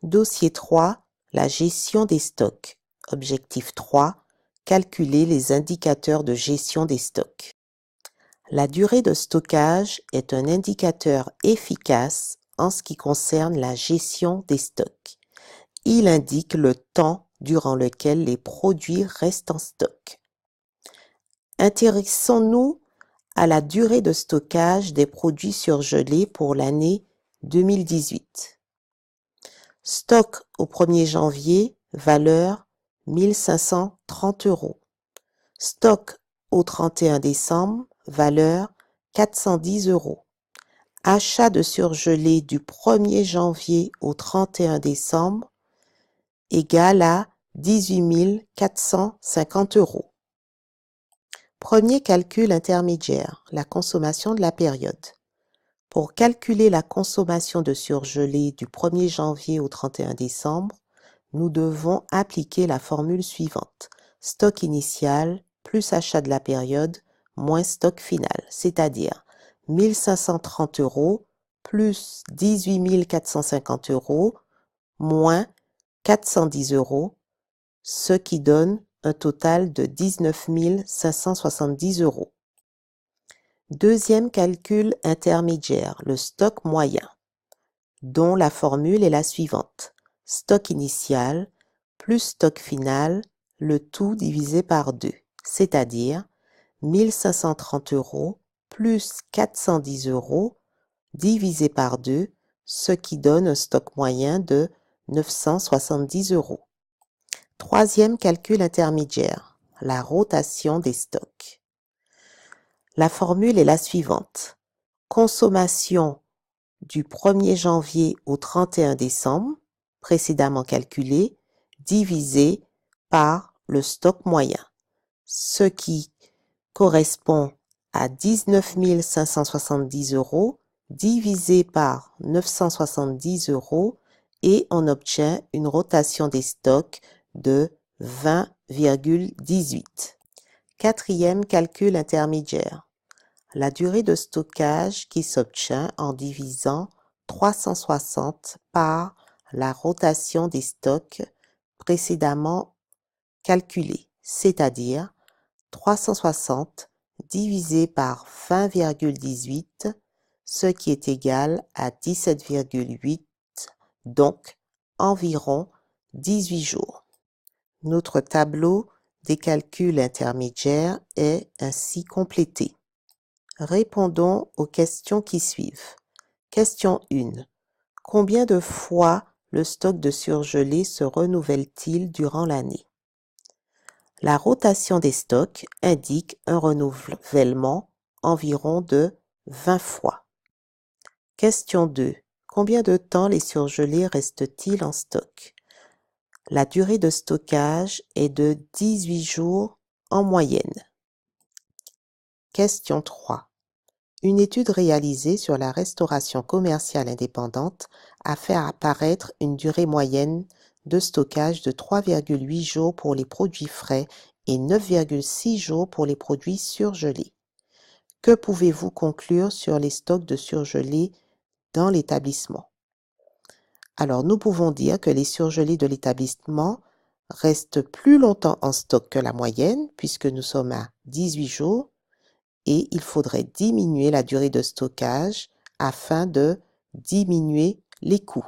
Dossier 3, la gestion des stocks. Objectif 3, calculer les indicateurs de gestion des stocks. La durée de stockage est un indicateur efficace en ce qui concerne la gestion des stocks. Il indique le temps durant lequel les produits restent en stock. Intéressons-nous à la durée de stockage des produits surgelés pour l'année 2018. Stock au 1er janvier, valeur 1530 €. Stock au 31 décembre, valeur 410 €. Achat de surgelés du 1er janvier au 31 décembre, égal à 18 450 €. Premier calcul intermédiaire, la consommation de la période. Pour calculer la consommation de surgelés du 1er janvier au 31 décembre, nous devons appliquer la formule suivante. Stock initial plus achat de la période moins stock final, c'est-à-dire 1530 € plus 18 450 € moins 410 €, ce qui donne un total de 19 570 €. Deuxième calcul intermédiaire, le stock moyen, dont la formule est la suivante. Stock initial plus stock final, le tout divisé par 2, c'est-à-dire 1530 € plus 410 € divisé par 2, ce qui donne un stock moyen de 970 €. Troisième calcul intermédiaire, la rotation des stocks. La formule est la suivante. Consommation du 1er janvier au 31 décembre, précédemment calculé, divisé par le stock moyen, ce qui correspond à 19 570 € divisé par 970 € et on obtient une rotation des stocks de 20,18. Quatrième calcul intermédiaire. La durée de stockage qui s'obtient en divisant 360 par la rotation des stocks précédemment calculée, c'est-à-dire 360 divisé par 20,18, ce qui est égal à 17,8, donc environ 18 jours. Notre tableau des calculs intermédiaires est ainsi complété. Répondons aux questions qui suivent. Question 1. Combien de fois le stock de surgelés se renouvelle-t-il durant l'année? La rotation des stocks indique un renouvellement environ de 20 fois. Question 2. Combien de temps les surgelés restent-ils en stock? La durée de stockage est de 18 jours en moyenne. Question 3. Une étude réalisée sur la restauration commerciale indépendante a fait apparaître une durée moyenne de stockage de 3,8 jours pour les produits frais et 9,6 jours pour les produits surgelés. Que pouvez-vous conclure sur les stocks de surgelés dans l'établissement? Alors, nous pouvons dire que les surgelés de l'établissement restent plus longtemps en stock que la moyenne, puisque nous sommes à 18 jours, et il faudrait diminuer la durée de stockage afin de diminuer les coûts.